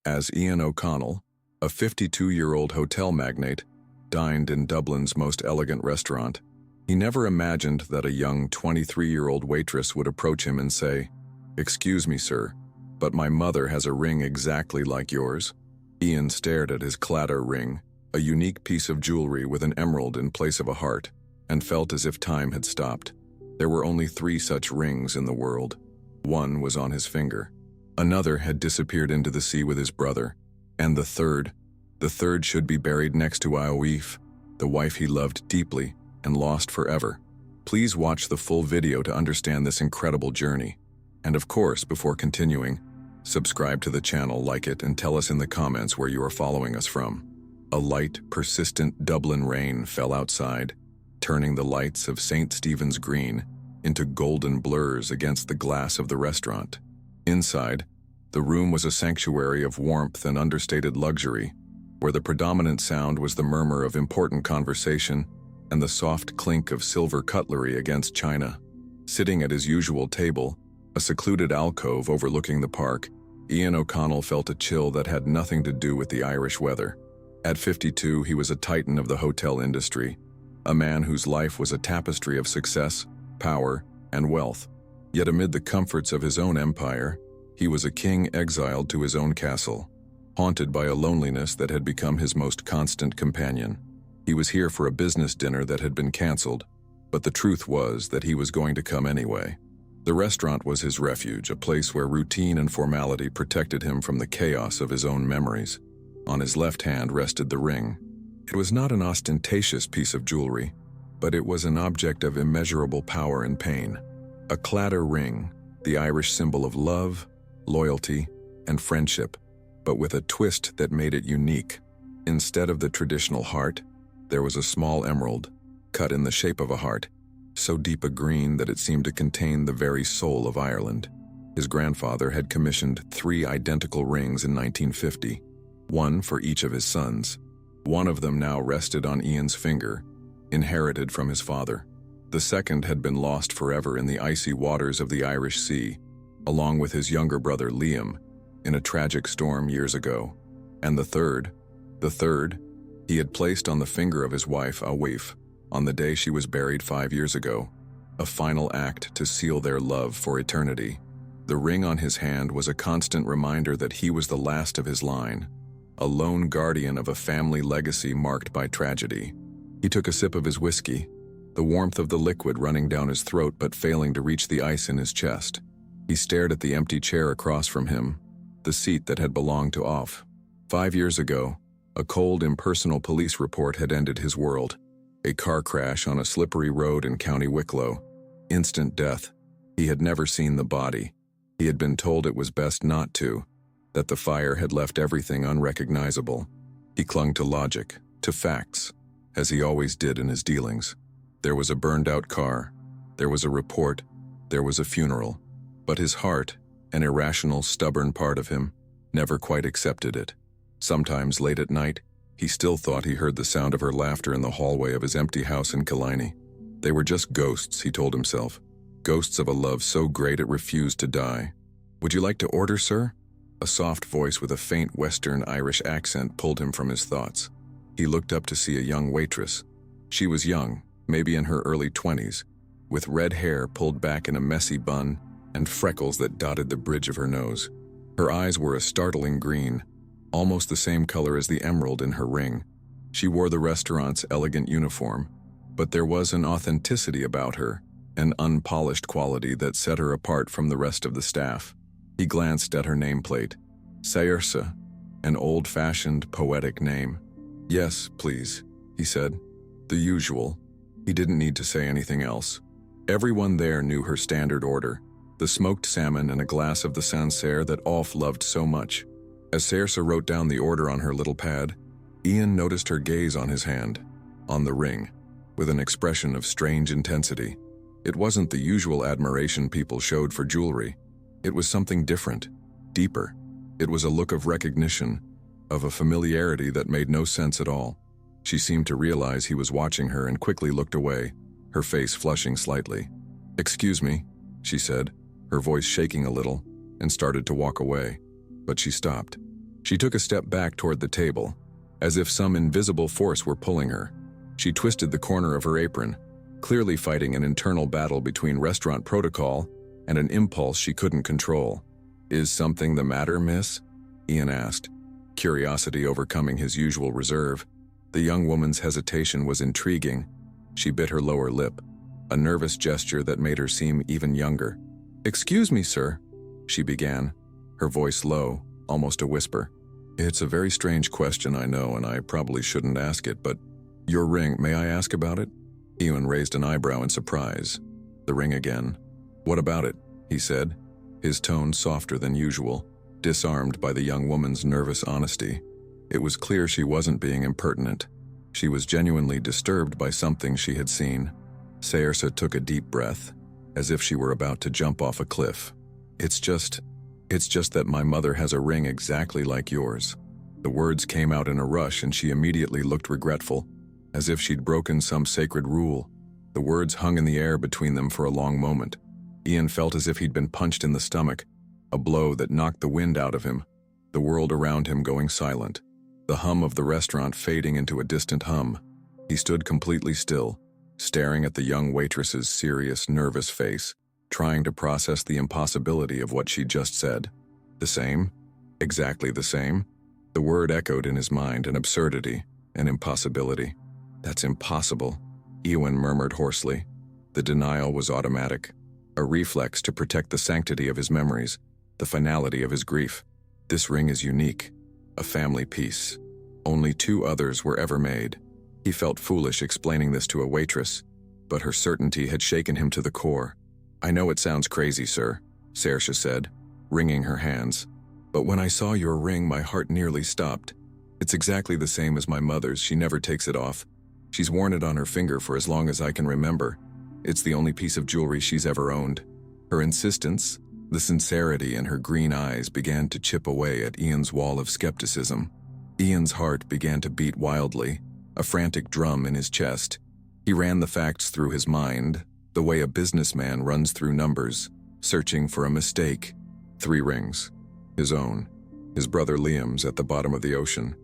As Ian O'Connell, a 52-year-old hotel magnate, dined in Dublin's most elegant restaurant, he never imagined that a young 23-year-old waitress would approach him and say, "Excuse me, sir, but my mother has a ring exactly like yours." Ian stared at his clatter ring, a unique piece of jewelry with an emerald in place of a heart, and felt as if time had stopped. There were only 3 such rings in the world. One was on his finger. Another had disappeared into the sea with his brother. And the third should be buried next to Aoif, the wife he loved deeply and lost forever. Please watch the full video to understand this incredible journey. And of course, before continuing, subscribe to the channel, like it, and tell us in the comments where you are following us from. A light, persistent Dublin rain fell outside, turning the lights of St. Stephen's Green into golden blurs against the glass of the restaurant. Inside, the room was a sanctuary of warmth and understated luxury, where the predominant sound was the murmur of important conversation and the soft clink of silver cutlery against china. Sitting at his usual table, a secluded alcove overlooking the park, Ian O'Connell felt a chill that had nothing to do with the Irish weather. At 52, he was a titan of the hotel industry, a man whose life was a tapestry of success, power, and wealth. Yet amid the comforts of his own empire, he was a king exiled to his own castle, haunted by a loneliness that had become his most constant companion. He was here for a business dinner that had been cancelled, but the truth was that he was going to come anyway. The restaurant was his refuge, a place where routine and formality protected him from the chaos of his own memories. On his left hand rested the ring. It was not an ostentatious piece of jewelry, but it was an object of immeasurable power and pain. A clatter ring, the Irish symbol of love, loyalty, and friendship, but with a twist that made it unique. Instead of the traditional heart, there was a small emerald, cut in the shape of a heart, so deep a green that it seemed to contain the very soul of Ireland. His grandfather had commissioned 3 identical rings in 1950, one for each of his sons. One of them now rested on Ian's finger, inherited from his father. The second had been lost forever in the icy waters of the Irish Sea, along with his younger brother Liam, in a tragic storm years ago. And the third, he had placed on the finger of his wife Aoif, on the day she was buried 5 years ago, a final act to seal their love for eternity. The ring on his hand was a constant reminder that he was the last of his line, a lone guardian of a family legacy marked by tragedy. He took a sip of his whiskey, the warmth of the liquid running down his throat but failing to reach the ice in his chest. He stared at the empty chair across from him, the seat that had belonged to Off. 5 years ago, a cold, impersonal police report had ended his world. A car crash on a slippery road in County Wicklow. Instant death. He had never seen the body. He had been told it was best not to, that the fire had left everything unrecognizable. He clung to logic, to facts, as he always did in his dealings. There was a burned-out car. There was a report. There was a funeral. But his heart, an irrational, stubborn part of him, never quite accepted it. Sometimes late at night, he still thought he heard the sound of her laughter in the hallway of his empty house in Killiney. They were just ghosts, he told himself. Ghosts of a love so great it refused to die. "Would you like to order, sir?" A soft voice with a faint Western Irish accent pulled him from his thoughts. He looked up to see a young waitress. She was young, maybe in her early 20s, with red hair pulled back in a messy bun and freckles that dotted the bridge of her nose. Her eyes were a startling green, almost the same color as the emerald in her ring. She wore the restaurant's elegant uniform, but there was an authenticity about her, an unpolished quality that set her apart from the rest of the staff. He glanced at her nameplate. Saoirse, an old-fashioned, poetic name. "Yes, please," he said. The usual. He didn't need to say anything else. Everyone there knew her standard order, the smoked salmon and a glass of the Sancerre that Alf loved so much. As Saoirse wrote down the order on her little pad, Ian noticed her gaze on his hand, on the ring, with an expression of strange intensity. It wasn't the usual admiration people showed for jewelry. It was something different, deeper. It was a look of recognition, of a familiarity that made no sense at all. She seemed to realize he was watching her and quickly looked away, her face flushing slightly. "Excuse me," she said, her voice shaking a little, and started to walk away. But she stopped. She took a step back toward the table, as if some invisible force were pulling her. She twisted the corner of her apron, clearly fighting an internal battle between restaurant protocol and an impulse she couldn't control. "Is something the matter, miss?" Ian asked, curiosity overcoming his usual reserve. The young woman's hesitation was intriguing. She bit her lower lip, a nervous gesture that made her seem even younger. "Excuse me, sir," she began, her voice low, almost a whisper. "It's a very strange question, I know, and I probably shouldn't ask it, but your ring, may I ask about it?" Ian raised an eyebrow in surprise. "The ring again. What about it?" he said, his tone softer than usual, disarmed by the young woman's nervous honesty. It was clear she wasn't being impertinent. She was genuinely disturbed by something she had seen. Saoirse took a deep breath, as if she were about to jump off a cliff. It's just that my mother has a ring exactly like yours." The words came out in a rush and she immediately looked regretful, as if she'd broken some sacred rule. The words hung in the air between them for a long moment. Ian felt as if he'd been punched in the stomach, a blow that knocked the wind out of him, the world around him going silent, the hum of the restaurant fading into a distant hum. He stood completely still, staring at the young waitress's serious, nervous face, trying to process the impossibility of what she'd just said. The same? Exactly the same? The word echoed in his mind, an absurdity, an impossibility. "That's impossible," Ewan murmured hoarsely. The denial was automatic, a reflex to protect the sanctity of his memories, the finality of his grief. "This ring is unique, a family piece. Only 2 others were ever made." He felt foolish explaining this to a waitress, but her certainty had shaken him to the core. "I know it sounds crazy, sir," Saoirse said, wringing her hands, "but when I saw your ring, my heart nearly stopped. It's exactly the same as my mother's. She never takes it off. She's worn it on her finger for as long as I can remember. It's the only piece of jewelry she's ever owned." Her insistence, the sincerity in her green eyes began to chip away at Ian's wall of skepticism. Ian's heart began to beat wildly, a frantic drum in his chest. He ran the facts through his mind, the way a businessman runs through numbers, searching for a mistake. 3 rings. His own, his brother Liam's at the bottom of the ocean,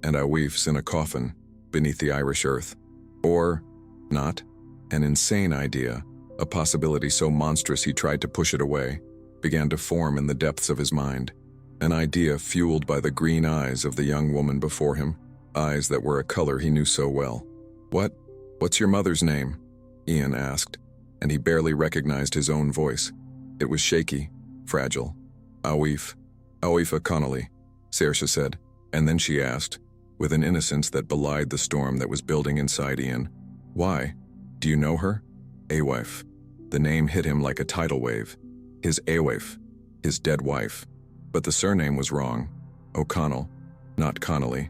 and Awif's in a coffin beneath the Irish earth. Or not. An insane idea, a possibility so monstrous he tried to push it away, began to form in the depths of his mind. An idea fueled by the green eyes of the young woman before him, eyes that were a color he knew so well. What's your mother's name?" Ian asked, and he barely recognized his own voice. It was shaky, fragile. Aoife Connolly," Saoirse said, and then she asked, with an innocence that belied the storm that was building inside Ian, "Why? Do you know her?" "Awife." The name hit him like a tidal wave. His Awife, his dead wife. But the surname was wrong. O'Connell, not Connolly.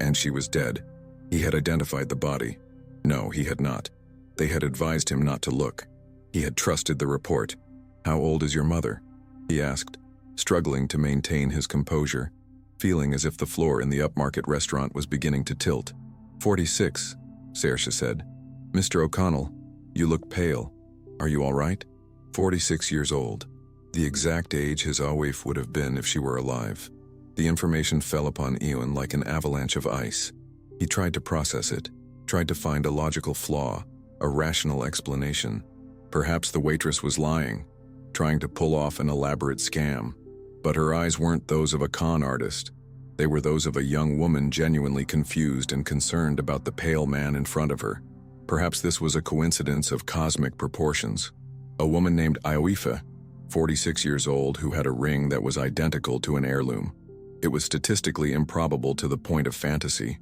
And she was dead. He had identified the body. No, he had not. They had advised him not to look. He had trusted the report. "How old is your mother?" he asked, struggling to maintain his composure, feeling as if the floor in the upmarket restaurant was beginning to tilt. 46, Saoirse said. "Mr. O'Connell, you look pale. Are you all right?" 46 years old. The exact age his Awif would have been if she were alive. The information fell upon Ewan like an avalanche of ice. He tried to process it, tried to find a logical flaw, a rational explanation. Perhaps the waitress was lying, trying to pull off an elaborate scam. But her eyes weren't those of a con artist. They were those of a young woman genuinely confused and concerned about the pale man in front of her. Perhaps this was a coincidence of cosmic proportions. A woman named Aoife, 46 years old, who had a ring that was identical to an heirloom. It was statistically improbable to the point of fantasy.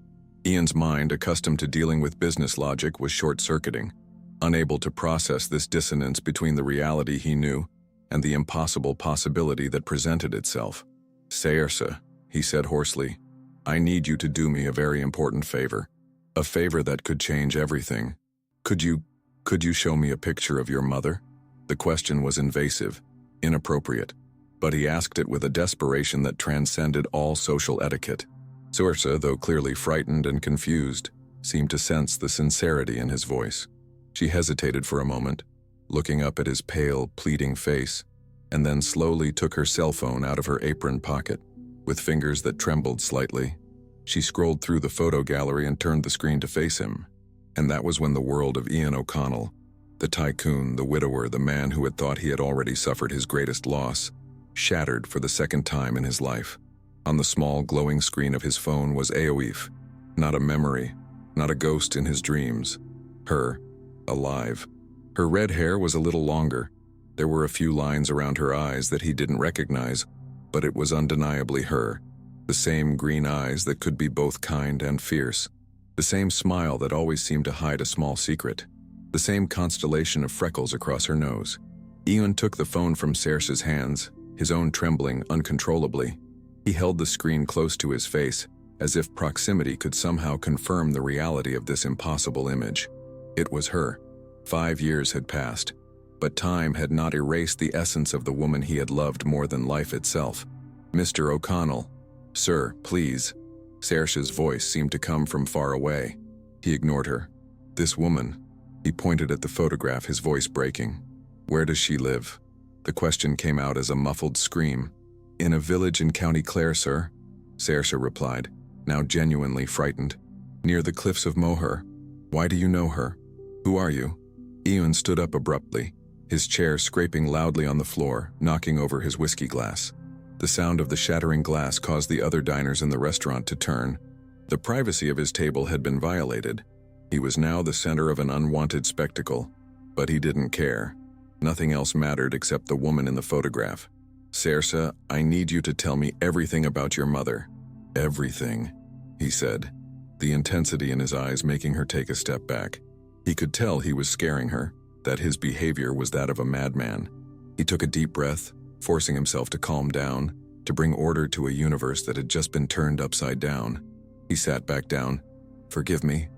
Ian's mind, accustomed to dealing with business logic, was short-circuiting, unable to process this dissonance between the reality he knew and the impossible possibility that presented itself. "Saoirse," he said hoarsely, "I need you to do me a very important favor. A favor that could change everything. Could you show me a picture of your mother?" The question was invasive, inappropriate, but he asked it with a desperation that transcended all social etiquette. Saoirse, though clearly frightened and confused, seemed to sense the sincerity in his voice. She hesitated for a moment, looking up at his pale, pleading face, and then slowly took her cell phone out of her apron pocket. With fingers that trembled slightly, she scrolled through the photo gallery and turned the screen to face him. And that was when the world of Ian O'Connell, the tycoon, the widower, the man who had thought he had already suffered his greatest loss, shattered for the second time in his life. On the small, glowing screen of his phone was Aoife, not a memory, not a ghost in his dreams. Her, alive. Her red hair was a little longer. There were a few lines around her eyes that he didn't recognize, but it was undeniably her. The same green eyes that could be both kind and fierce. The same smile that always seemed to hide a small secret. The same constellation of freckles across her nose. Ian took the phone from Saoirse's hands, his own trembling uncontrollably. He held the screen close to his face, as if proximity could somehow confirm the reality of this impossible image. It was her. 5 years had passed, but time had not erased the essence of the woman he had loved more than life itself. "Mr. O'Connell. Sir, please." Saoirse's voice seemed to come from far away. He ignored her. "This woman." He pointed at the photograph, his voice breaking. "Where does she live?" The question came out as a muffled scream. "In a village in County Clare, sir," Saoirse replied, now genuinely frightened. "Near the cliffs of Moher." "Why do you know her? Who are you?" Ian stood up abruptly, his chair scraping loudly on the floor, knocking over his whiskey glass. The sound of the shattering glass caused the other diners in the restaurant to turn. The privacy of his table had been violated. He was now the center of an unwanted spectacle, but he didn't care. Nothing else mattered except the woman in the photograph. "Saoirse, I need you to tell me everything about your mother." "Everything," he said, the intensity in his eyes making her take a step back. He could tell he was scaring her, that his behavior was that of a madman. He took a deep breath, forcing himself to calm down, to bring order to a universe that had just been turned upside down. He sat back down. "Forgive me.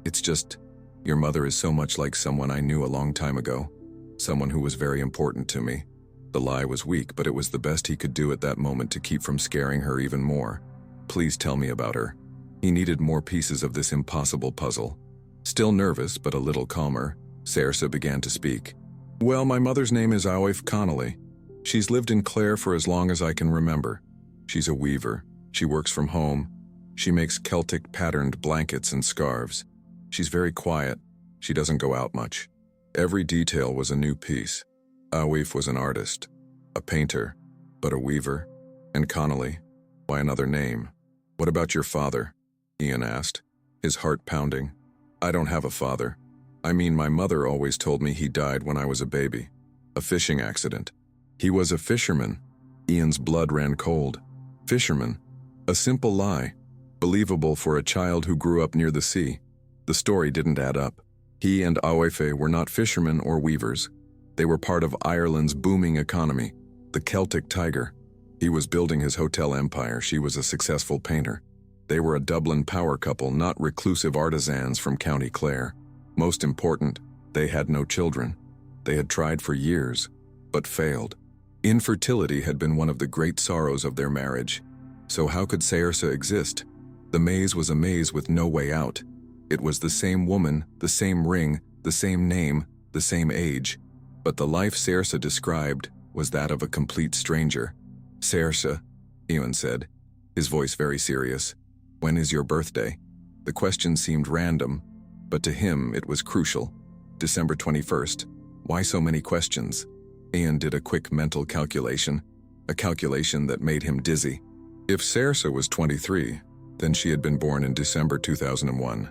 It's just, your mother is so much like someone I knew a long time ago. Someone who was very important to me." The lie was weak, but it was the best he could do at that moment to keep from scaring her even more. "Please tell me about her." He needed more pieces of this impossible puzzle. Still nervous, but a little calmer, Saoirse began to speak. "Well, my mother's name is Aoife Connolly. She's lived in Clare for as long as I can remember. She's a weaver. She works from home. She makes Celtic patterned blankets and scarves. She's very quiet. She doesn't go out much." Every detail was a new piece. Aoife was an artist, a painter, but a weaver. And Connolly, why another name? "What about your father?" Ian asked, his heart pounding. "I don't have a father. I mean, my mother always told me he died when I was a baby. A fishing accident." "He was a fisherman." Ian's blood ran cold. Fisherman. A simple lie. Believable for a child who grew up near the sea. The story didn't add up. He and Aoife were not fishermen or weavers. They were part of Ireland's booming economy, the Celtic tiger. He was building his hotel empire. She was a successful painter. They were a Dublin power couple, not reclusive artisans from County Clare. Most important, they had no children. They had tried for years, but failed. Infertility had been one of the great sorrows of their marriage. So how could Saoirse exist? The maze was a maze with no way out. It was the same woman, the same ring, the same name, the same age. But the life Saoirse described was that of a complete stranger. "Saoirse," Ian said, his voice very serious, "when is your birthday?" The question seemed random, but to him it was crucial. December 21st. Why so many questions? Ian did a quick mental calculation, a calculation that made him dizzy. If Saoirse was 23, then she had been born in December 2001.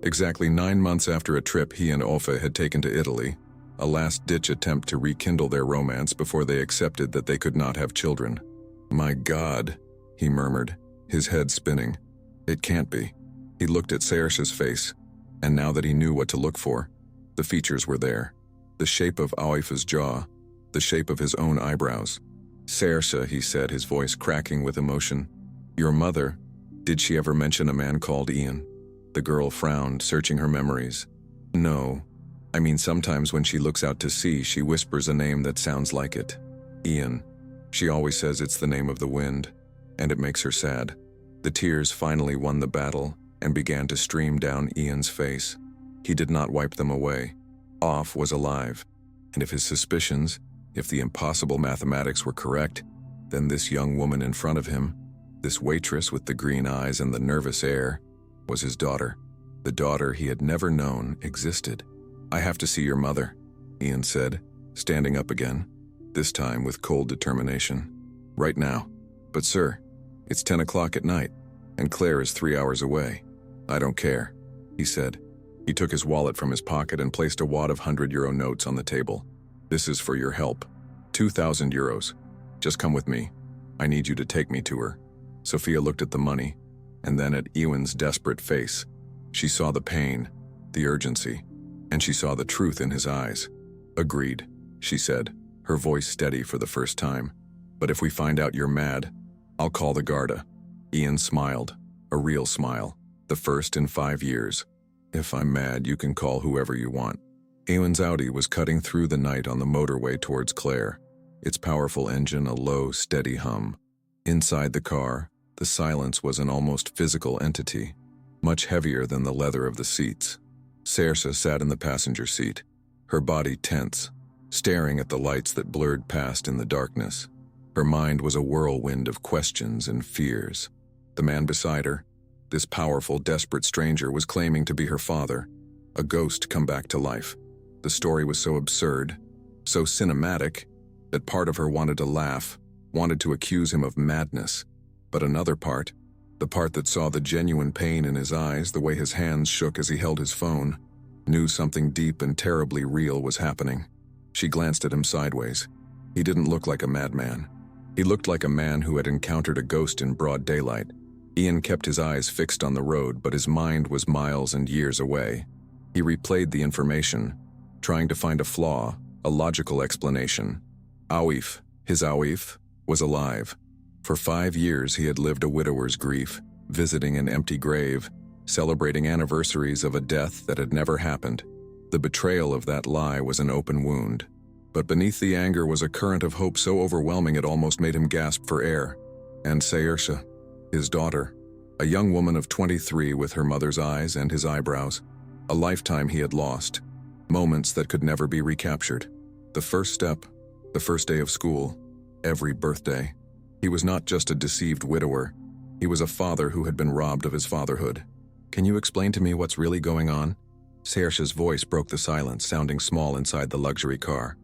Exactly 9 months after a trip he and Aoife had taken to Italy, a last-ditch attempt to rekindle their romance before they accepted that they could not have children. "My God," he murmured, his head spinning. "It can't be." He looked at Saoirse's face, and now that he knew what to look for, the features were there. The shape of Aoife's jaw, the shape of his own eyebrows. "Saoirse," he said, his voice cracking with emotion. "Your mother, did she ever mention a man called Ian?" The girl frowned, searching her memories. "No. I mean, sometimes when she looks out to sea, she whispers a name that sounds like it. Ian. She always says it's the name of the wind, and it makes her sad." The tears finally won the battle and began to stream down Ian's face. He did not wipe them away. Off was alive, and if his suspicions, if the impossible mathematics were correct, then this young woman in front of him, This waitress with the green eyes and the nervous air was his daughter. The daughter he had never known existed. "I have to see your mother," Ian said, standing up again, this time with cold determination. "Right now." "But sir, it's 10 o'clock at night, and Claire is 3 hours away." "I don't care," he said. He took his wallet from his pocket and placed a wad of €100 notes on the table. "This is for your help. 2,000 euros. Just come with me. I need you to take me to her." Sophia looked at the money, and then at Ewan's desperate face. She saw the pain, the urgency, and she saw the truth in his eyes. "Agreed," she said, her voice steady for the first time. "But if we find out you're mad, I'll call the Garda." Ian smiled, a real smile, the first in 5 years. "If I'm mad, you can call whoever you want." Ewan's Audi was cutting through the night on the motorway towards Clare, its powerful engine a low, steady hum. Inside the car, the silence was an almost physical entity, much heavier than the leather of the seats. Saoirse sat in the passenger seat, her body tense, staring at the lights that blurred past in the darkness. Her mind was a whirlwind of questions and fears. The man beside her, this powerful, desperate stranger, was claiming to be her father, a ghost come back to life. The story was so absurd, so cinematic, that part of her wanted to laugh, wanted to accuse him of madness. But another part, the part that saw the genuine pain in his eyes, the way his hands shook as he held his phone, knew something deep and terribly real was happening. She glanced at him sideways. He didn't look like a madman. He looked like a man who had encountered a ghost in broad daylight. Ian kept his eyes fixed on the road, but his mind was miles and years away. He replayed the information, trying to find a flaw, a logical explanation. Awif, his Awif, was alive. For 5 years he had lived a widower's grief, visiting an empty grave, celebrating anniversaries of a death that had never happened. The betrayal of that lie was an open wound. But beneath the anger was a current of hope so overwhelming it almost made him gasp for air. And Saoirse, his daughter, a young woman of 23 with her mother's eyes and his eyebrows, a lifetime he had lost, moments that could never be recaptured. The first step, the first day of school, every birthday. He was not just a deceived widower, he was a father who had been robbed of his fatherhood. "Can you explain to me what's really going on?" Saoirse's voice broke the silence, sounding small inside the luxury car.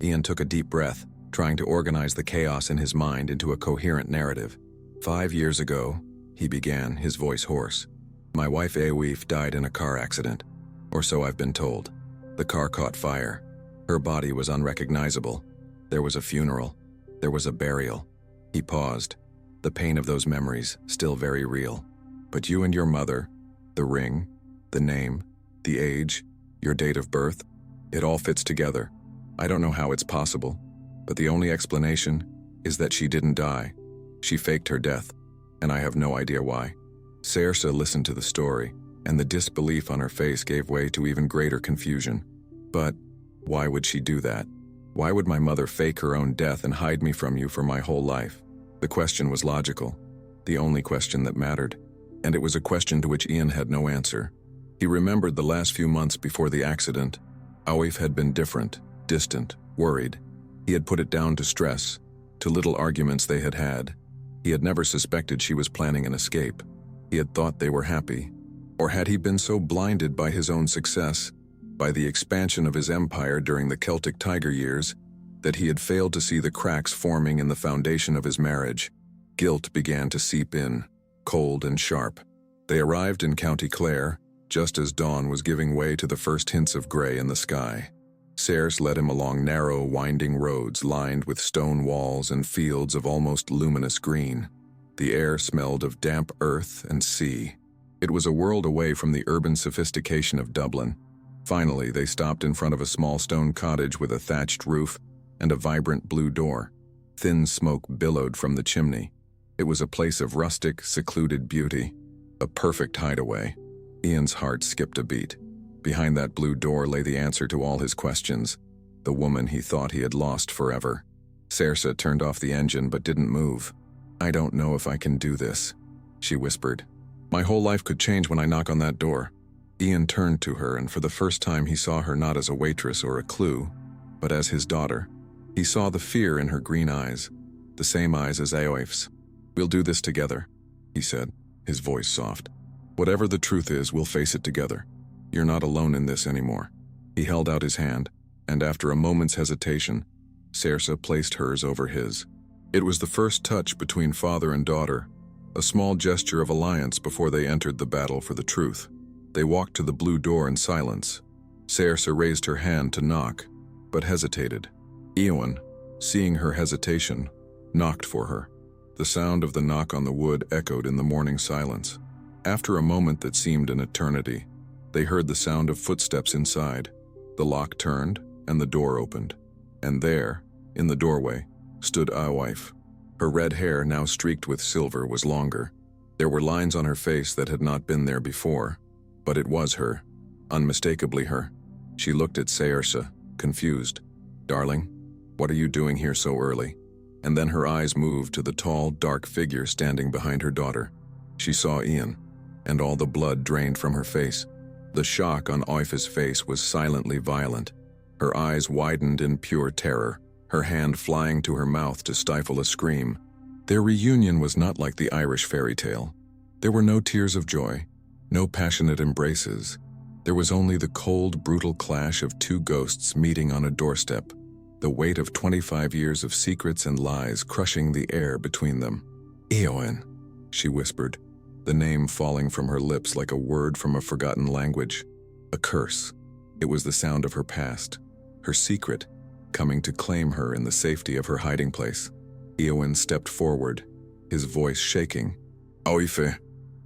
Ian took a deep breath, trying to organize the chaos in his mind into a coherent narrative. 5 years ago, he began, his voice hoarse. "My wife Awif died in a car accident, or so I've been told. The car caught fire. Her body was unrecognizable. There was a funeral. There was a burial." He paused, the pain of those memories still very real. "But you and your mother, the ring, the name, the age, your date of birth, it all fits together. I don't know how it's possible, but the only explanation is that she didn't die. She faked her death, and I have no idea why." Saoirse listened to the story, and the disbelief on her face gave way to even greater confusion. "But why would she do that? Why would my mother fake her own death and hide me from you for my whole life?" The question was logical, the only question that mattered, and it was a question to which Ian had no answer. He remembered the last few months before the accident. Awif had been different, distant, worried. He had put it down to stress, to little arguments they had had. He had never suspected she was planning an escape. He had thought they were happy. Or had he been so blinded by his own success, by the expansion of his empire during the Celtic Tiger years, that he had failed to see the cracks forming in the foundation of his marriage? Guilt began to seep in, cold and sharp. They arrived in County Clare, just as dawn was giving way to the first hints of gray in the sky. Saoirse led him along narrow, winding roads lined with stone walls and fields of almost luminous green. The air smelled of damp earth and sea. It was a world away from the urban sophistication of Dublin. Finally, they stopped in front of a small stone cottage with a thatched roof and a vibrant blue door. Thin smoke billowed from the chimney. It was a place of rustic, secluded beauty, a perfect hideaway. Ian's heart skipped a beat. Behind that blue door lay the answer to all his questions, the woman he thought he had lost forever. Saoirse turned off the engine but didn't move. "I don't know if I can do this," she whispered. "My whole life could change when I knock on that door." Ian turned to her, and for the first time he saw her not as a waitress or a clue, but as his daughter. He saw the fear in her green eyes, the same eyes as Awif's. "We'll do this together," he said, his voice soft. Whatever the truth is, we'll face it together. You're not alone in this anymore. He held out his hand, and after a moment's hesitation, Saoirse placed hers over his. It was the first touch between father and daughter, a small gesture of alliance before they entered the battle for the truth. They walked to the blue door in silence. Saoirse raised her hand to knock, but hesitated. Eowyn, seeing her hesitation, knocked for her. The sound of the knock on the wood echoed in the morning silence. After a moment that seemed an eternity, they heard the sound of footsteps inside. The lock turned, and the door opened. And there, in the doorway, stood Eowyn. Her red hair, now streaked with silver, was longer. There were lines on her face that had not been there before, but it was her, unmistakably her. She looked at Saoirse, confused. "Darling, what are you doing here so early?" And then her eyes moved to the tall, dark figure standing behind her daughter. She saw Ian, and all the blood drained from her face. The shock on Eowyn's face was silently violent. Her eyes widened in pure terror, her hand flying to her mouth to stifle a scream. Their reunion was not like the Irish fairy tale. There were no tears of joy, no passionate embraces. There was only the cold, brutal clash of two ghosts meeting on a doorstep, the weight of 25 years of secrets and lies crushing the air between them. "Eowyn," she whispered, the name falling from her lips like a word from a forgotten language. A curse. It was the sound of her past, her secret, coming to claim her in the safety of her hiding place. Eowyn stepped forward, his voice shaking. "Eowyn,"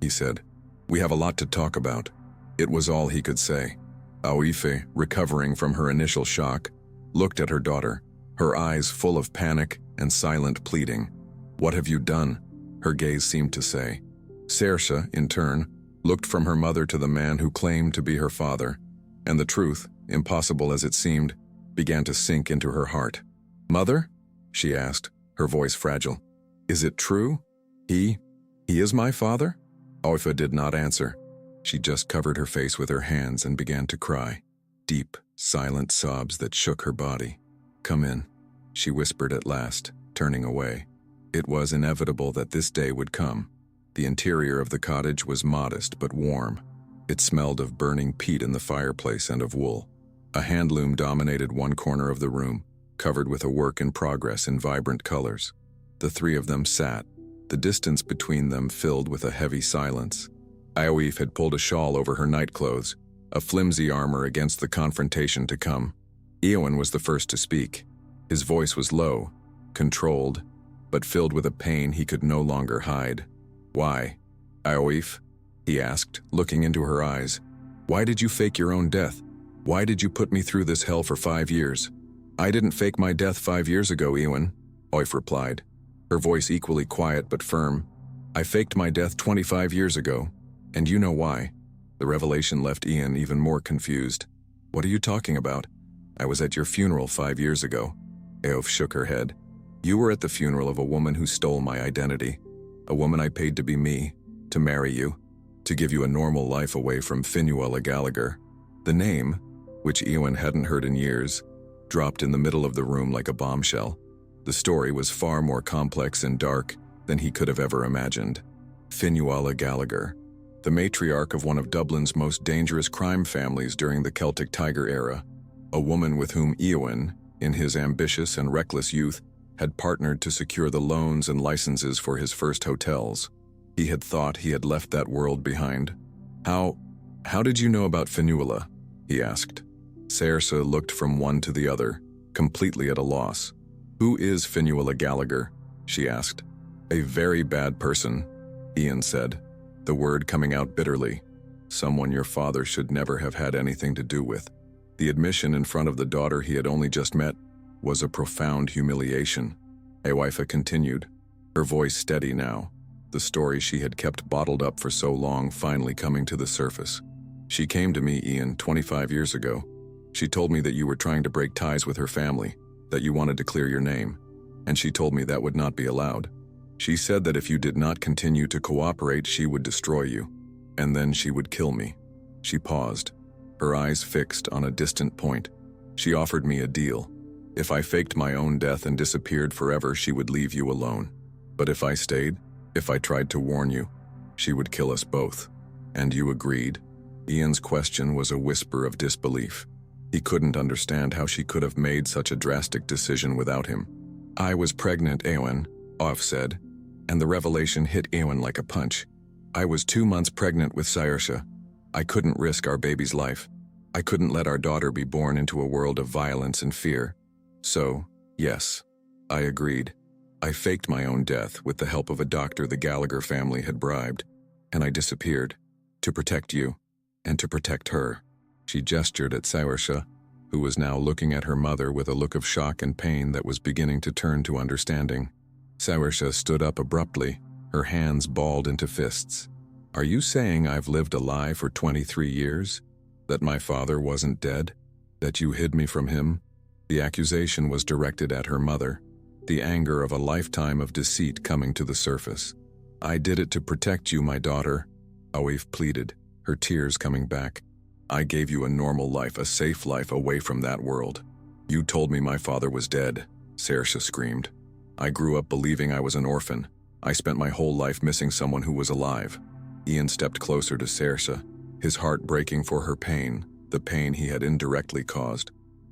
he said, "we have a lot to talk about." It was all he could say. Eowyn, recovering from her initial shock, looked at her daughter, her eyes full of panic and silent pleading. "What have you done?" her gaze seemed to say. Saoirse, in turn, looked from her mother to the man who claimed to be her father, and the truth, impossible as it seemed, began to sink into her heart. "Mother?" she asked, her voice fragile. "Is it true? He is my father?" Eowyn did not answer. She just covered her face with her hands and began to cry. Deep, silent sobs that shook her body. "Come in," she whispered at last, turning away. It was inevitable that this day would come. The interior of the cottage was modest but warm. It smelled of burning peat in the fireplace and of wool. A hand loom dominated one corner of the room, covered with a work in progress in vibrant colors. The three of them sat, the distance between them filled with a heavy silence. Eowyn had pulled a shawl over her nightclothes, a flimsy armor against the confrontation to come. Eowyn was the first to speak. His voice was low, controlled, but filled with a pain he could no longer hide. "Why, Eowyn?" he asked, looking into her eyes. "Why did you fake your own death? Why did you put me through this hell for 5 years?" "I didn't fake my death 5 years ago, Eowyn," Eowyn replied, her voice equally quiet but firm. "I faked my death 25 years ago, and you know why." The revelation left Ian even more confused. "What are you talking about? I was at your funeral 5 years ago." Eowyn shook her head. "You were at the funeral of a woman who stole my identity, a woman I paid to be me, to marry you, to give you a normal life away from Fionnuala Gallagher." The name, which Eowyn hadn't heard in years, dropped in the middle of the room like a bombshell. The story was far more complex and dark than he could have ever imagined. Fionnuala Gallagher, the matriarch of one of Dublin's most dangerous crime families during the Celtic Tiger era, a woman with whom Eowyn, in his ambitious and reckless youth, had partnered to secure the loans and licenses for his first hotels. He had thought he had left that world behind. How did you know about Fionnuala?" he asked. Saoirse looked from one to the other, completely at a loss. "Who is Fionnuala Gallagher?" she asked. "A very bad person," Ian said, the word coming out bitterly. "Someone your father should never have had anything to do with." The admission in front of the daughter he had only just met was a profound humiliation. Eowyn continued, her voice steady now, the story she had kept bottled up for so long finally coming to the surface. "She came to me, Ian, 25 years ago. She told me that you were trying to break ties with her family, that you wanted to clear your name, and she told me that would not be allowed. She said that if you did not continue to cooperate, she would destroy you, and then she would kill me." She paused, her eyes fixed on a distant point. "She offered me a deal. If I faked my own death and disappeared forever, she would leave you alone. But if I stayed, if I tried to warn you, She would kill us both. And you agreed? Ian's question was a whisper of disbelief. He couldn't understand how she could have made such a drastic decision without him. I was pregnant, Eowyn, Off said, and the revelation hit Eowyn like a punch. I was 2 months pregnant with Saoirse. I couldn't risk our baby's life. I couldn't let our daughter be born into a world of violence and fear. So, yes, I agreed. I faked my own death with the help of a doctor the Gallagher family had bribed, and I disappeared, to protect you, and to protect her. She gestured at Saoirse, who was now looking at her mother with a look of shock and pain that was beginning to turn to understanding. Saoirse stood up abruptly, her hands balled into fists. Are you saying I've lived a lie for 23 years? That my father wasn't dead? That you hid me from him? The accusation was directed at her mother, the anger of a lifetime of deceit coming to the surface. I did it to protect you, my daughter, Oaif pleaded, her tears coming back. I gave you a normal life, a safe life away from that world. You told me my father was dead, Saoirse screamed. I grew up believing I was an orphan. I spent my whole life missing someone who was alive. Ian stepped closer to Saoirse, his heart breaking for her pain, the pain he had indirectly caused.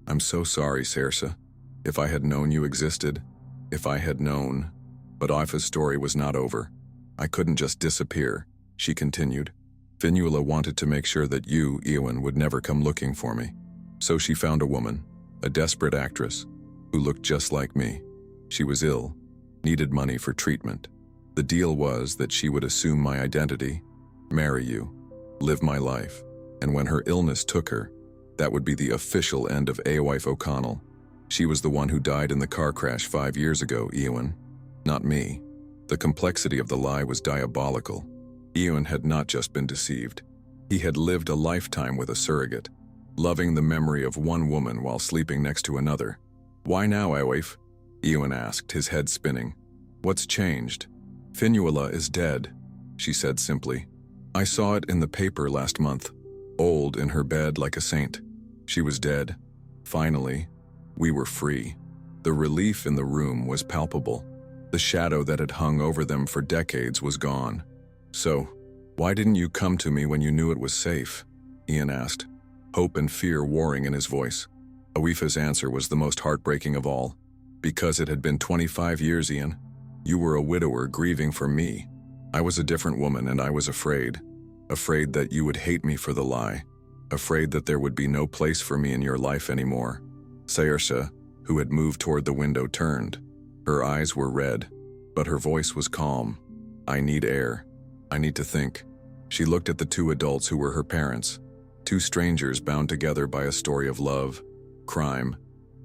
I'm so sorry, Saoirse. If I had known you existed, if I had known. But Oaif's story was not over. I couldn't just disappear, she continued. Fionnuala wanted to make sure that you, Eowyn, would never come looking for me. So she found a woman, a desperate actress, who looked just like me. She was ill, needed money for treatment. The deal was that she would assume my identity, marry you, live my life, and when her illness took her, that would be the official end of Eowaif O'Connell. She was the one who died in the car crash 5 years ago, Eowyn, not me. The complexity of the lie was diabolical. Eowyn had not just been deceived. He had lived a lifetime with a surrogate, loving the memory of one woman while sleeping next to another. Why now, Eowaif? Eowyn asked, his head spinning. What's changed? Fionnuala is dead, she said simply. I saw it in the paper last month, old in her bed like a saint. She was dead. Finally, we were free. The relief in the room was palpable. The shadow that had hung over them for decades was gone. So, why didn't you come to me when you knew it was safe? Ian asked, hope and fear warring in his voice. Oaif's answer was the most heartbreaking of all. Because it had been 25 years, Ian. You were a widower grieving for me. I was a different woman and I was afraid. Afraid that you would hate me for the lie. Afraid that there would be no place for me in your life anymore. Saoirse, who had moved toward the window, turned. Her eyes were red, but her voice was calm. I need air. I need to think. She looked at the 2 adults who were her parents, 2 strangers bound together by a story of love, crime,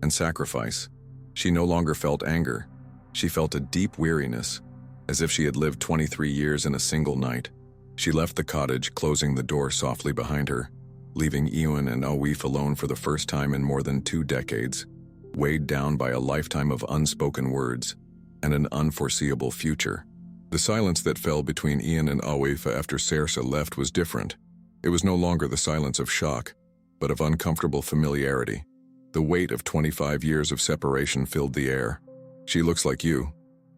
and sacrifice. She no longer felt anger. She felt a deep weariness, as if she had lived 23 years in a single night. She left the cottage, closing the door softly behind her, leaving Eowyn and Oaif alone for the first time in more than 2 decades, weighed down by a lifetime of unspoken words and an unforeseeable future. The silence that fell between Ian and Oaif after Saoirse left was different. It was no longer the silence of shock, but of uncomfortable familiarity. The weight of 25 years of separation filled the air. She looks like you,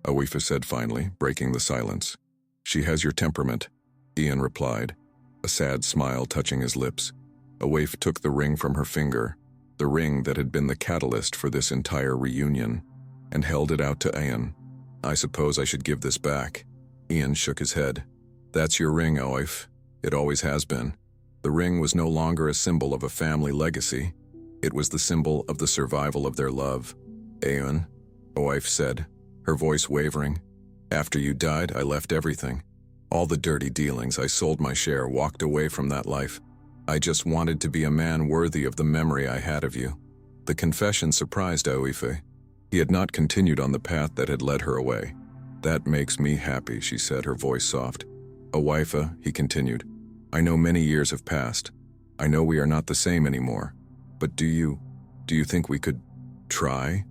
Oaif said finally, breaking the silence. She has your temperament, Ian replied, a sad smile touching his lips. Oaif took the ring from her finger, the ring that had been the catalyst for this entire reunion, and held it out to Ian. I suppose I should give this back. Ian shook his head. That's your ring, Oaif. It always has been. The ring was no longer a symbol of a family legacy. It was the symbol of the survival of their love. Eowyn, Oaif said, her voice wavering. After you died, I left everything. All the dirty dealings, I sold my share, walked away from that life. I just wanted to be a man worthy of the memory I had of you. The confession surprised Oaif. He had not continued on the path that had led her away. That makes me happy, she said, her voice soft. Oaif, he continued, I know many years have passed. I know we are not the same anymore. But do you think we could try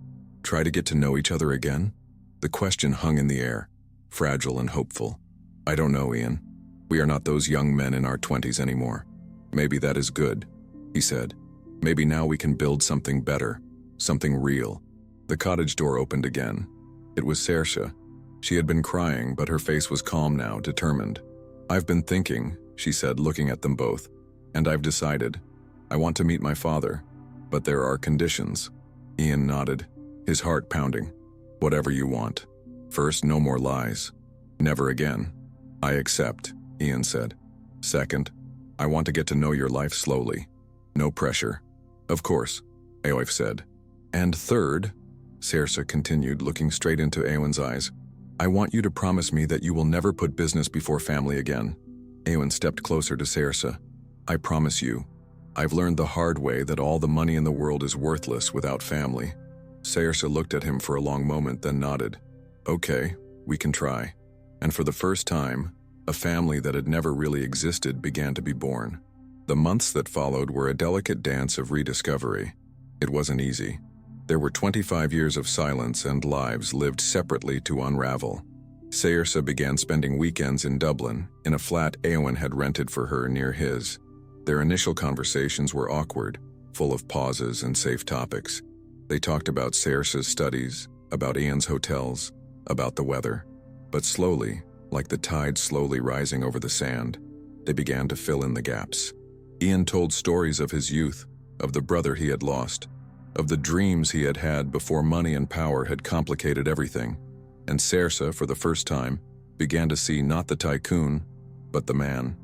to get to know each other again? The question hung in the air, fragile and hopeful. I don't know, Ian. We are not those young men in our 20s anymore. Maybe that is good, he said. Maybe now we can build something better, something real. The cottage door opened again. It was Saoirse. She had been crying, but her face was calm now, determined. "I've been thinking," she said, looking at them both, "and I've decided. I want to meet my father, but there are conditions." Ian nodded, his heart pounding. "Whatever you want. First, no more lies. Never again." "I accept," Ian said. "Second, I want to get to know your life slowly. No pressure." "Of course," Eowyn said. "And third," Saoirse continued, looking straight into Eowyn's eyes, "I want you to promise me that you will never put business before family again." Eowyn stepped closer to Saoirse. "I promise you. I've learned the hard way that all the money in the world is worthless without family." Saoirse looked at him for a long moment, then nodded. "Okay, we can try." And for the first time, a family that had never really existed began to be born. The months that followed were a delicate dance of rediscovery. It wasn't easy. There were 25 years of silence and lives lived separately to unravel. Saoirse began spending weekends in Dublin, in a flat Eowyn had rented for her near his. Their initial conversations were awkward, full of pauses and safe topics. They talked about Saoirse's studies, about Ian's hotels, about the weather. But slowly, like the tide slowly rising over the sand, they began to fill in the gaps. Ian told stories of his youth, of the brother he had lost, of the dreams he had had before money and power had complicated everything. And Saoirse, for the first time, began to see not the tycoon, but the man.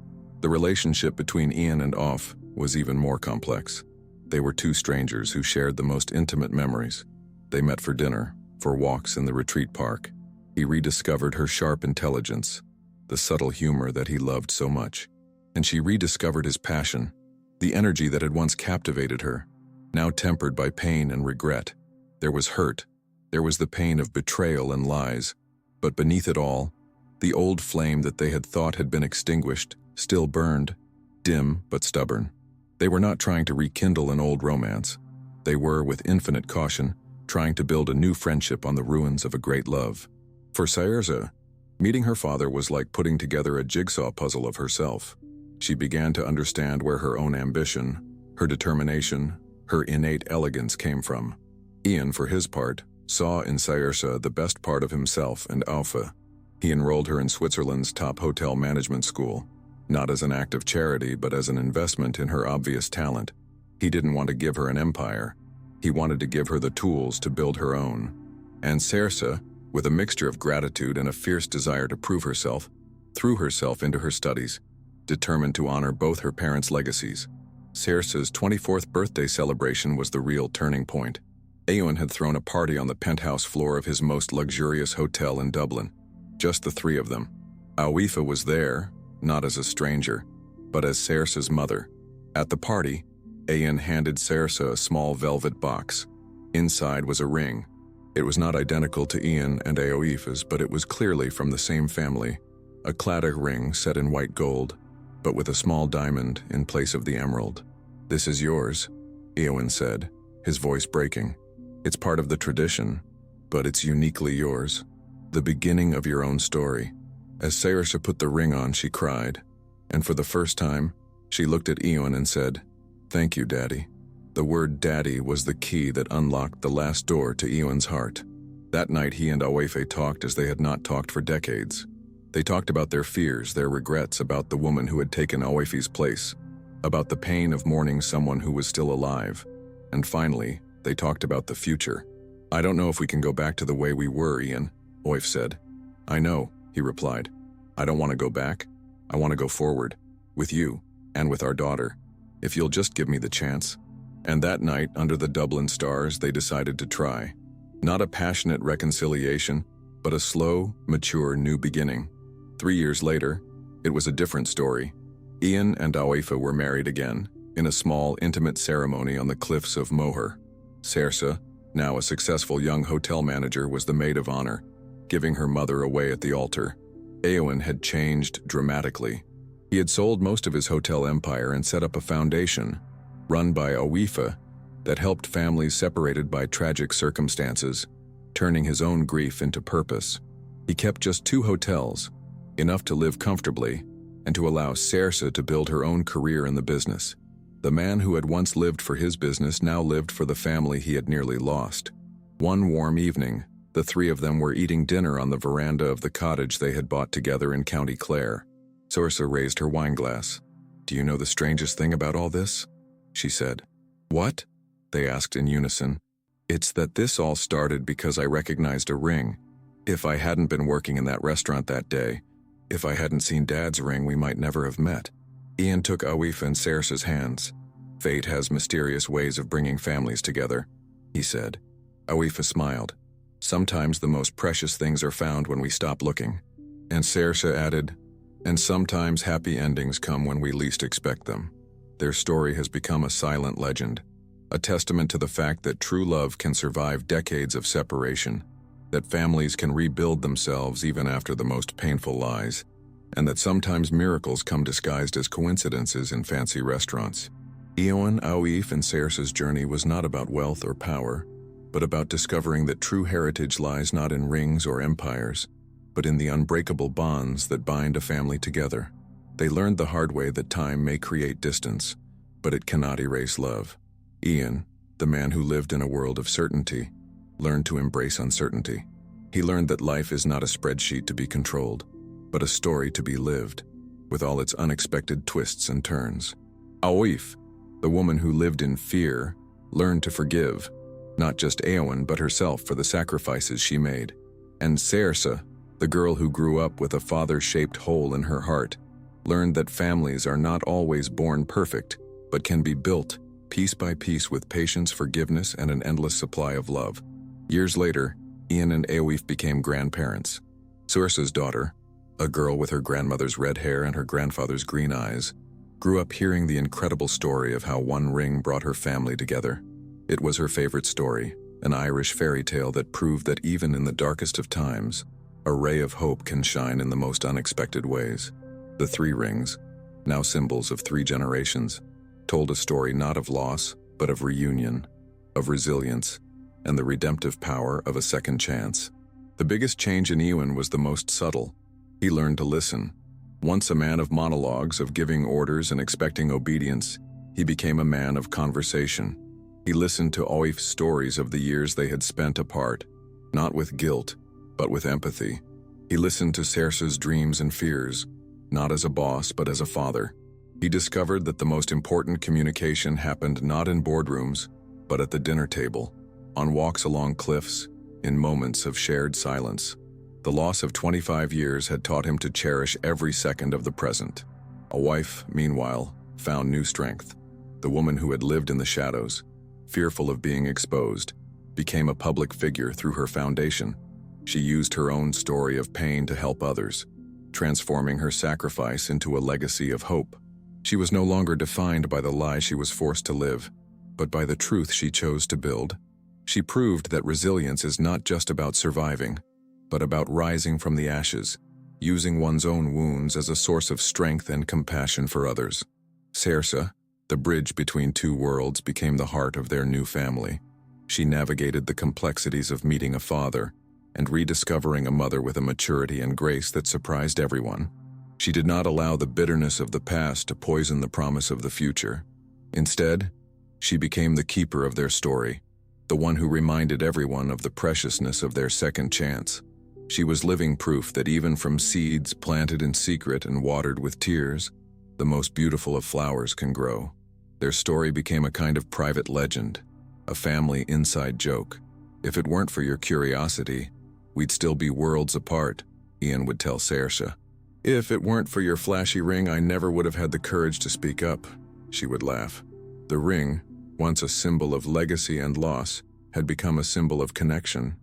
The relationship between Ian and Off was even more complex. They were two strangers who shared the most intimate memories. They met for dinner, for walks in the retreat park. He rediscovered her sharp intelligence, the subtle humor that he loved so much. And she rediscovered his passion, the energy that had once captivated her, now tempered by pain and regret. There was hurt. There was the pain of betrayal and lies. But beneath it all, the old flame that they had thought had been extinguished still burned, dim but stubborn. They were not trying to rekindle an old romance. They were, with infinite caution, trying to build a new friendship on the ruins of a great love. For Saoirse, meeting her father was like putting together a jigsaw puzzle of herself. She began to understand where her own ambition, her determination, her innate elegance came from. Ian, for his part, saw in Saoirse the best part of himself and Alpha. He enrolled her in Switzerland's top hotel management school, not as an act of charity but as an investment in her obvious talent. He didn't want to give her an empire. He wanted to give her the tools to build her own. And Saoirse, with a mixture of gratitude and a fierce desire to prove herself, threw herself into her studies, determined to honor both her parents' legacies. Saoirse's 24th birthday celebration was the real turning point. Eowyn had thrown a party on the penthouse floor of his most luxurious hotel in Dublin. Just the three of them. Aoife was there, not as a stranger, but as Saoirse's mother. At the party, Eowyn handed Saoirse a small velvet box. Inside was a ring. It was not identical to Ian and Aoife's, but it was clearly from the same family. A claddagh ring set in white gold, but with a small diamond in place of the emerald. "This is yours," Eowyn said, his voice breaking. "It's part of the tradition, but it's uniquely yours. The beginning of your own story." As Saoirse put the ring on, she cried, and for the first time, she looked at Eowyn and said, "Thank you, Daddy." The word Daddy was the key that unlocked the last door to Eowyn's heart. That night he and Aoife talked as they had not talked for decades. They talked about their fears, their regrets, about the woman who had taken Aoife's place, about the pain of mourning someone who was still alive. And finally, they talked about the future. "I don't know if we can go back to the way we were, Ian," Aoife said. "I know," he replied. "I don't want to go back. I want to go forward, with you, and with our daughter, if you'll just give me the chance." And that night, under the Dublin stars, they decided to try. Not a passionate reconciliation, but a slow, mature new beginning. 3 years later, it was a different story. Ian and Aoife were married again, in a small, intimate ceremony on the cliffs of Moher. Saoirse, now a successful young hotel manager, was the maid of honor, giving her mother away at the altar. Eowyn had changed dramatically. He had sold most of his hotel empire and set up a foundation, run by Aoife, that helped families separated by tragic circumstances, turning his own grief into purpose. He kept just 2 hotels, enough to live comfortably, and to allow Saoirse to build her own career in the business. The man who had once lived for his business now lived for the family he had nearly lost. One warm evening, the 3 of them were eating dinner on the veranda of the cottage they had bought together in County Clare. Saoirse raised her wineglass. "Do you know the strangest thing about all this?" she said. "What?" they asked in unison. "It's that this all started because I recognized a ring. If I hadn't been working in that restaurant that day, if I hadn't seen Dad's ring, we might never have met." Ian took Awif and Saoirse's hands. "Fate has mysterious ways of bringing families together," he said. Awif smiled. "Sometimes the most precious things are found when we stop looking." And Saoirse added, "And sometimes happy endings come when we least expect them." Their story has become a silent legend, a testament to the fact that true love can survive decades of separation, that families can rebuild themselves even after the most painful lies, and that sometimes miracles come disguised as coincidences in fancy restaurants. Ian, Awif, and Saoirse's journey was not about wealth or power, but about discovering that true heritage lies not in rings or empires, but in the unbreakable bonds that bind a family together. They learned the hard way that time may create distance, but it cannot erase love. Ian, the man who lived in a world of certainty, learned to embrace uncertainty. He learned that life is not a spreadsheet to be controlled, but a story to be lived, with all its unexpected twists and turns. Awif, the woman who lived in fear, learned to forgive, not just Eowyn but herself for the sacrifices she made. And Saoirse, the girl who grew up with a father-shaped hole in her heart, learned that families are not always born perfect, but can be built, piece by piece with patience, forgiveness, and an endless supply of love. Years later, Ian and Awif became grandparents. Saoirse's daughter, a girl with her grandmother's red hair and her grandfather's green eyes, grew up hearing the incredible story of how one ring brought her family together. It was her favorite story, an Irish fairy tale that proved that even in the darkest of times, a ray of hope can shine in the most unexpected ways. The three rings, now symbols of 3 generations, told a story not of loss, but of reunion, of resilience, and the redemptive power of a second chance. The biggest change in Ewan was the most subtle. He learned to listen. Once a man of monologues, of giving orders and expecting obedience, he became a man of conversation. He listened to Awif's stories of the years they had spent apart, not with guilt, but with empathy. He listened to Saoirse's dreams and fears, not as a boss, but as a father. He discovered that the most important communication happened not in boardrooms, but at the dinner table, on walks along cliffs, in moments of shared silence. The loss of 25 years had taught him to cherish every second of the present. Awif, meanwhile, found new strength. The woman who had lived in the shadows, fearful of being exposed, became a public figure through her foundation. She used her own story of pain to help others, transforming her sacrifice into a legacy of hope. She was no longer defined by the lie she was forced to live, but by the truth she chose to build. She proved that resilience is not just about surviving, but about rising from the ashes, using one's own wounds as a source of strength and compassion for others. Saoirse, the bridge between two worlds, became the heart of their new family. She navigated the complexities of meeting a father and rediscovering a mother with a maturity and grace that surprised everyone. She did not allow the bitterness of the past to poison the promise of the future. Instead, she became the keeper of their story, the one who reminded everyone of the preciousness of their second chance. She was living proof that even from seeds planted in secret and watered with tears, the most beautiful of flowers can grow. Their story became a kind of private legend, a family inside joke. "If it weren't for your curiosity, we'd still be worlds apart," Ian would tell Saoirse. "If it weren't for your flashy ring, I never would have had the courage to speak up," she would laugh. The ring, once a symbol of legacy and loss, had become a symbol of connection,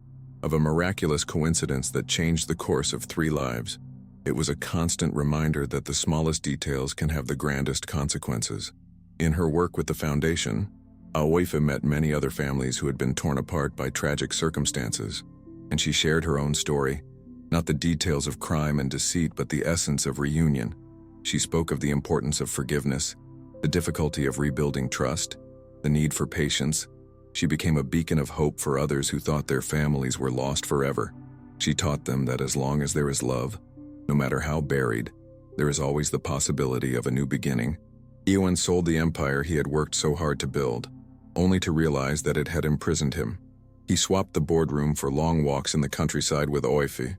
of a miraculous coincidence that changed the course of 3 lives. It was a constant reminder that the smallest details can have the grandest consequences. In her work with the foundation, Awif met many other families who had been torn apart by tragic circumstances, and she shared her own story, not the details of crime and deceit, but the essence of reunion. She spoke of the importance of forgiveness, the difficulty of rebuilding trust, the need for patience. She became a beacon of hope for others who thought their families were lost forever. She taught them that as long as there is love, no matter how buried, there is always the possibility of a new beginning. Ewan sold the empire he had worked so hard to build, only to realize that it had imprisoned him. He swapped the boardroom for long walks in the countryside with Awif.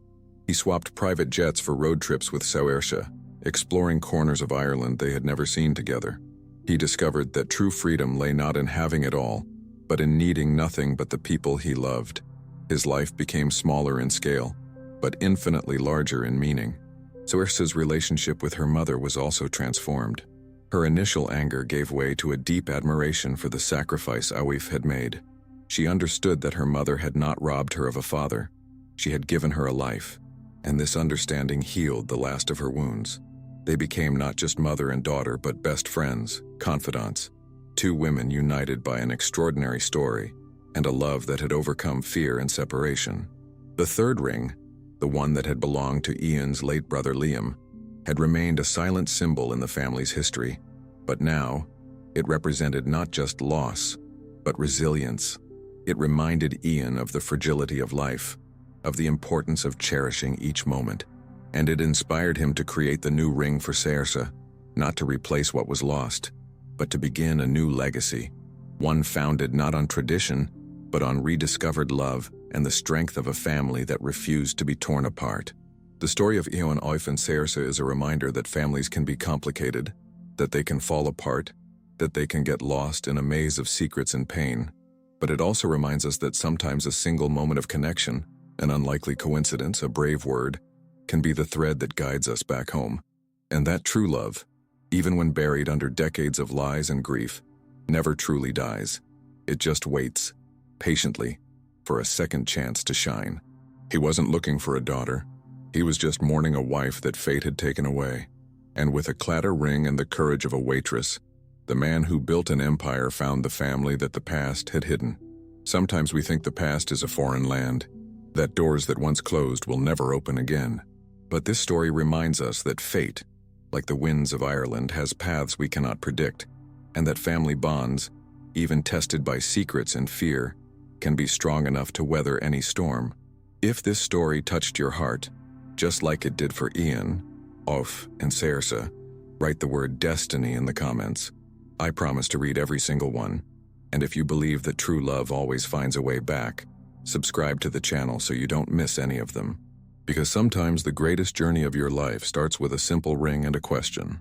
He swapped private jets for road trips with Saoirse, exploring corners of Ireland they had never seen together. He discovered that true freedom lay not in having it all, but in needing nothing but the people he loved. His life became smaller in scale, but infinitely larger in meaning. Saoirse's relationship with her mother was also transformed. Her initial anger gave way to a deep admiration for the sacrifice Awif had made. She understood that her mother had not robbed her of a father. She had given her a life, and this understanding healed the last of her wounds. They became not just mother and daughter, but best friends, confidants, two women united by an extraordinary story and a love that had overcome fear and separation. The third ring, the one that had belonged to Ian's late brother Liam, had remained a silent symbol in the family's history, but now it represented not just loss, but resilience. It reminded Ian of the fragility of life, of the importance of cherishing each moment, and it inspired him to create the new ring for Saoirse, not to replace what was lost, but to begin a new legacy, one founded not on tradition, but on rediscovered love and the strength of a family that refused to be torn apart. The story of Ian, Awif and Saoirse is a reminder that families can be complicated, that they can fall apart, that they can get lost in a maze of secrets and pain. But it also reminds us that sometimes a single moment of connection, an unlikely coincidence, a brave word, can be the thread that guides us back home. And that true love, even when buried under decades of lies and grief, never truly dies. It just waits, patiently, for a second chance to shine. He wasn't looking for a daughter. He was just mourning a wife that fate had taken away. And with a clatter ring and the courage of a waitress, the man who built an empire found the family that the past had hidden. Sometimes we think the past is a foreign land, that doors that once closed will never open again. But this story reminds us that fate, like the winds of Ireland, has paths we cannot predict, and that family bonds, even tested by secrets and fear, can be strong enough to weather any storm. If this story touched your heart, just like it did for Ian, Awif, and Saoirse, write the word destiny in the comments. I promise to read every single one. And if you believe that true love always finds a way back, subscribe to the channel so you don't miss any of them. Because sometimes the greatest journey of your life starts with a simple ring and a question.